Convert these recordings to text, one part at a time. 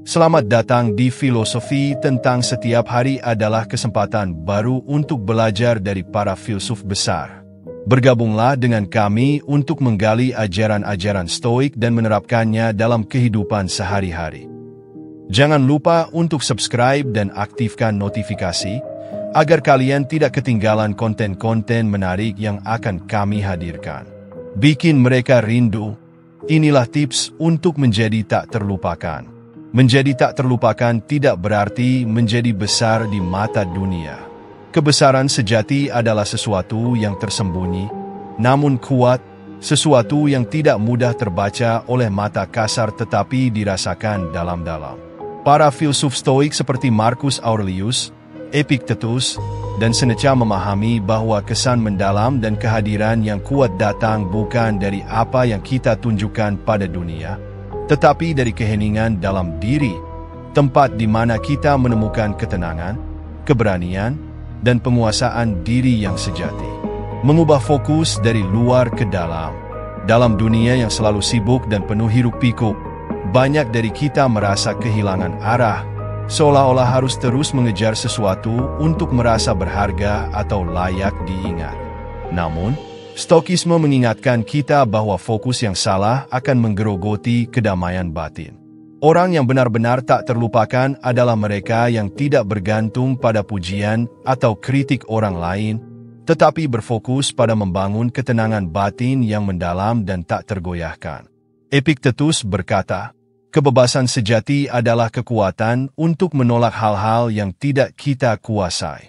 Selamat datang di Filosofi Tentang. Setiap hari adalah kesempatan baru untuk belajar dari para filsuf besar. Bergabunglah dengan kami untuk menggali ajaran-ajaran Stoik dan menerapkannya dalam kehidupan sehari-hari. Jangan lupa untuk subscribe dan aktifkan notifikasi, agar kalian tidak ketinggalan konten-konten menarik yang akan kami hadirkan. Bikin mereka rindu. Inilah tips untuk menjadi tak terlupakan. Menjadi tak terlupakan tidak berarti menjadi besar di mata dunia. Kebesaran sejati adalah sesuatu yang tersembunyi, namun kuat, sesuatu yang tidak mudah terbaca oleh mata kasar tetapi dirasakan dalam-dalam. Para filsuf Stoik seperti Marcus Aurelius, Epictetus, dan Seneca memahami bahwa kesan mendalam dan kehadiran yang kuat datang bukan dari apa yang kita tunjukkan pada dunia, tetapi dari keheningan dalam diri, tempat di mana kita menemukan ketenangan, keberanian, dan penguasaan diri yang sejati. Mengubah fokus dari luar ke dalam. Dalam dunia yang selalu sibuk dan penuh hiruk-pikuk, banyak dari kita merasa kehilangan arah, seolah-olah harus terus mengejar sesuatu untuk merasa berharga atau layak diingat. Namun, Stokisme mengingatkan kita bahwa fokus yang salah akan menggerogoti kedamaian batin. Orang yang benar-benar tak terlupakan adalah mereka yang tidak bergantung pada pujian atau kritik orang lain, tetapi berfokus pada membangun ketenangan batin yang mendalam dan tak tergoyahkan. Epictetus berkata, kebebasan sejati adalah kekuatan untuk menolak hal-hal yang tidak kita kuasai.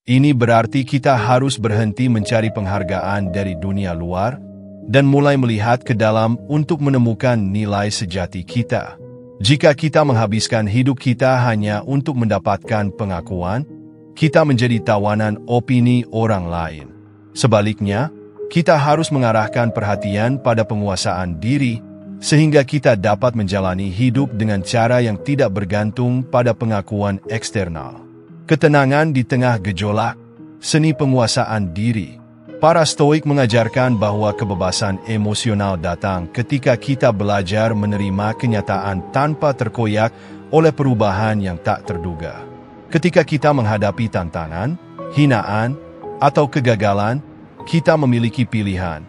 Ini berarti kita harus berhenti mencari penghargaan dari dunia luar dan mulai melihat ke dalam untuk menemukan nilai sejati kita. Jika kita menghabiskan hidup kita hanya untuk mendapatkan pengakuan, kita menjadi tawanan opini orang lain. Sebaliknya, kita harus mengarahkan perhatian pada penguasaan diri, sehingga kita dapat menjalani hidup dengan cara yang tidak bergantung pada pengakuan eksternal. Ketenangan di tengah gejolak, seni penguasaan diri. Para Stoik mengajarkan bahwa kebebasan emosional datang ketika kita belajar menerima kenyataan tanpa terkoyak oleh perubahan yang tak terduga. Ketika kita menghadapi tantangan, hinaan, atau kegagalan, kita memiliki pilihan.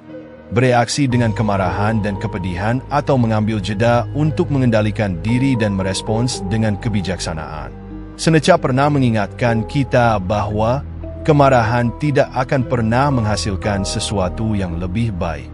Bereaksi dengan kemarahan dan kepedihan atau mengambil jeda untuk mengendalikan diri dan merespons dengan kebijaksanaan. Seneca pernah mengingatkan kita bahwa kemarahan tidak akan pernah menghasilkan sesuatu yang lebih baik.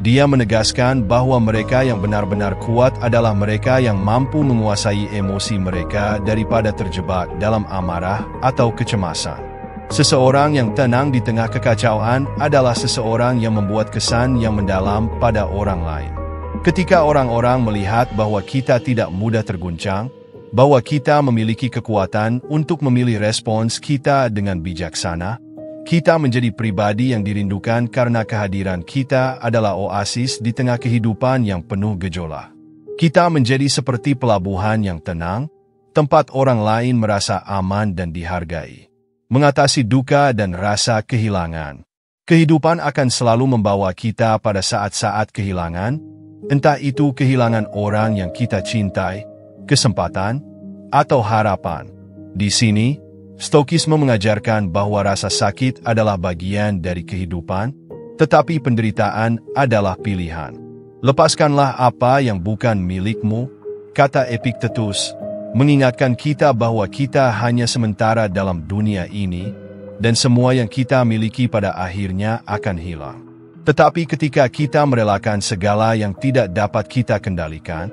Dia menegaskan bahwa mereka yang benar-benar kuat adalah mereka yang mampu menguasai emosi mereka daripada terjebak dalam amarah atau kecemasan. Seseorang yang tenang di tengah kekacauan adalah seseorang yang membuat kesan yang mendalam pada orang lain. Ketika orang-orang melihat bahwa kita tidak mudah terguncang, bahwa kita memiliki kekuatan untuk memilih respons kita dengan bijaksana, kita menjadi pribadi yang dirindukan karena kehadiran kita adalah oasis di tengah kehidupan yang penuh gejolak. Kita menjadi seperti pelabuhan yang tenang, tempat orang lain merasa aman dan dihargai. Mengatasi duka dan rasa kehilangan. Kehidupan akan selalu membawa kita pada saat-saat kehilangan, entah itu kehilangan orang yang kita cintai, kesempatan, atau harapan. Di sini, Stokisme mengajarkan bahwa rasa sakit adalah bagian dari kehidupan, tetapi penderitaan adalah pilihan. Lepaskanlah apa yang bukan milikmu, kata Epictetus, mengingatkan kita bahwa kita hanya sementara dalam dunia ini, dan semua yang kita miliki pada akhirnya akan hilang. Tetapi ketika kita merelakan segala yang tidak dapat kita kendalikan,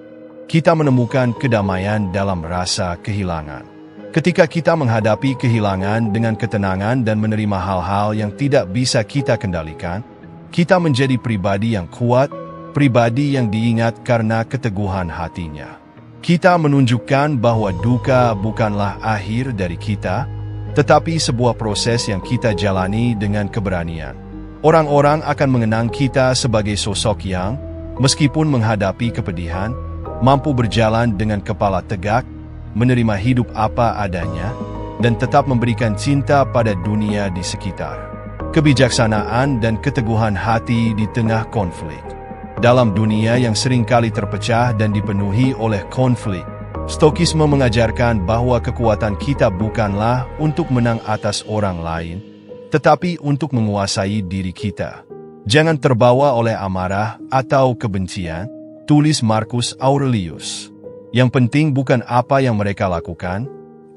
kita menemukan kedamaian dalam rasa kehilangan. Ketika kita menghadapi kehilangan dengan ketenangan dan menerima hal-hal yang tidak bisa kita kendalikan, kita menjadi pribadi yang kuat, pribadi yang diingat karena keteguhan hatinya. Kita menunjukkan bahwa duka bukanlah akhir dari kita, tetapi sebuah proses yang kita jalani dengan keberanian. Orang-orang akan mengenang kita sebagai sosok yang, meskipun menghadapi kepedihan, mampu berjalan dengan kepala tegak, menerima hidup apa adanya, dan tetap memberikan cinta pada dunia di sekitar. Kebijaksanaan dan keteguhan hati di tengah konflik. Dalam dunia yang seringkali terpecah dan dipenuhi oleh konflik, Stokisme mengajarkan bahwa kekuatan kita bukanlah untuk menang atas orang lain, tetapi untuk menguasai diri kita. Jangan terbawa oleh amarah atau kebencian, tulis Marcus Aurelius. Yang penting bukan apa yang mereka lakukan,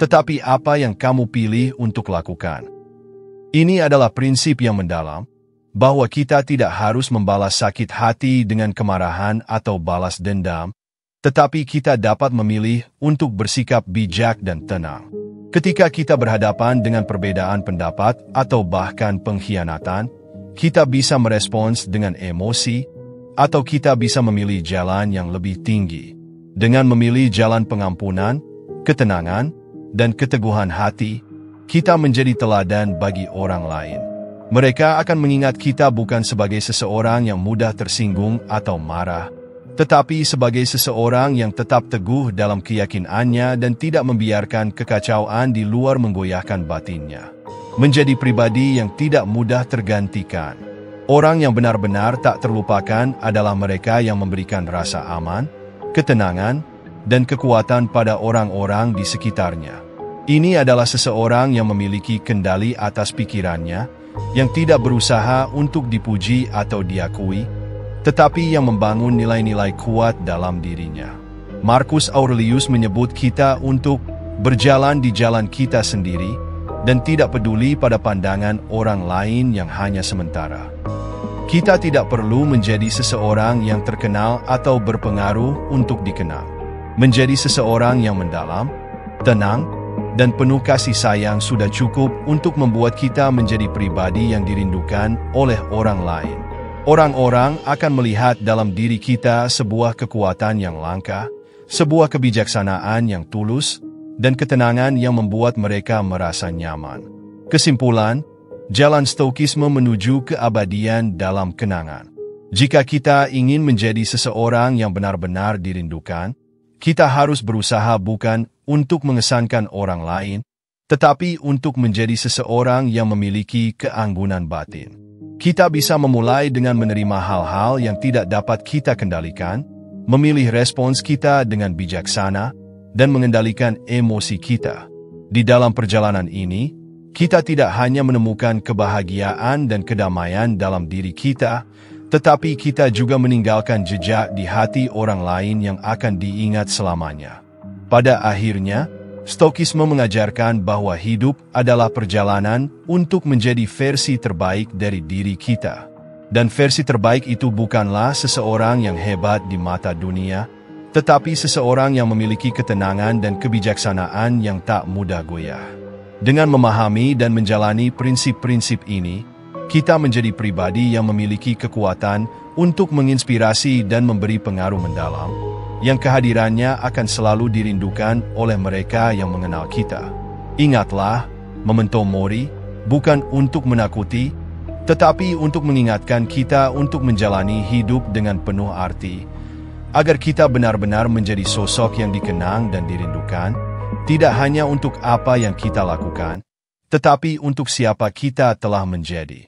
tetapi apa yang kamu pilih untuk lakukan. Ini adalah prinsip yang mendalam, bahwa kita tidak harus membalas sakit hati dengan kemarahan atau balas dendam, tetapi kita dapat memilih untuk bersikap bijak dan tenang. Ketika kita berhadapan dengan perbedaan pendapat atau bahkan pengkhianatan, kita bisa merespons dengan emosi, atau kita bisa memilih jalan yang lebih tinggi. Dengan memilih jalan pengampunan, ketenangan, dan keteguhan hati, kita menjadi teladan bagi orang lain. Mereka akan mengingat kita bukan sebagai seseorang yang mudah tersinggung atau marah, tetapi sebagai seseorang yang tetap teguh dalam keyakinannya dan tidak membiarkan kekacauan di luar menggoyahkan batinnya. Menjadi pribadi yang tidak mudah tergantikan. Orang yang benar-benar tak terlupakan adalah mereka yang memberikan rasa aman, ketenangan, dan kekuatan pada orang-orang di sekitarnya. Ini adalah seseorang yang memiliki kendali atas pikirannya, yang tidak berusaha untuk dipuji atau diakui, tetapi yang membangun nilai-nilai kuat dalam dirinya. Marcus Aurelius menyebut kita untuk berjalan di jalan kita sendiri dan tidak peduli pada pandangan orang lain yang hanya sementara. Kita tidak perlu menjadi seseorang yang terkenal atau berpengaruh untuk dikenal. Menjadi seseorang yang mendalam, tenang, dan penuh kasih sayang sudah cukup untuk membuat kita menjadi pribadi yang dirindukan oleh orang lain. Orang-orang akan melihat dalam diri kita sebuah kekuatan yang langka, sebuah kebijaksanaan yang tulus, dan ketenangan yang membuat mereka merasa nyaman. Kesimpulan, jalan Stokisme menuju keabadian dalam kenangan. Jika kita ingin menjadi seseorang yang benar-benar dirindukan, kita harus berusaha bukan untuk mengesankan orang lain, tetapi untuk menjadi seseorang yang memiliki keanggunan batin. Kita bisa memulai dengan menerima hal-hal yang tidak dapat kita kendalikan, memilih respons kita dengan bijaksana, dan mengendalikan emosi kita. Di dalam perjalanan ini, kita tidak hanya menemukan kebahagiaan dan kedamaian dalam diri kita, tetapi kita juga meninggalkan jejak di hati orang lain yang akan diingat selamanya. Pada akhirnya, Stokisme mengajarkan bahwa hidup adalah perjalanan untuk menjadi versi terbaik dari diri kita. Dan versi terbaik itu bukanlah seseorang yang hebat di mata dunia, tetapi seseorang yang memiliki ketenangan dan kebijaksanaan yang tak mudah goyah. Dengan memahami dan menjalani prinsip-prinsip ini, kita menjadi pribadi yang memiliki kekuatan untuk menginspirasi dan memberi pengaruh mendalam, yang kehadirannya akan selalu dirindukan oleh mereka yang mengenal kita. Ingatlah, memento mori, bukan untuk menakuti, tetapi untuk mengingatkan kita untuk menjalani hidup dengan penuh arti, agar kita benar-benar menjadi sosok yang dikenang dan dirindukan, tidak hanya untuk apa yang kita lakukan, tetapi untuk siapa kita telah menjadi.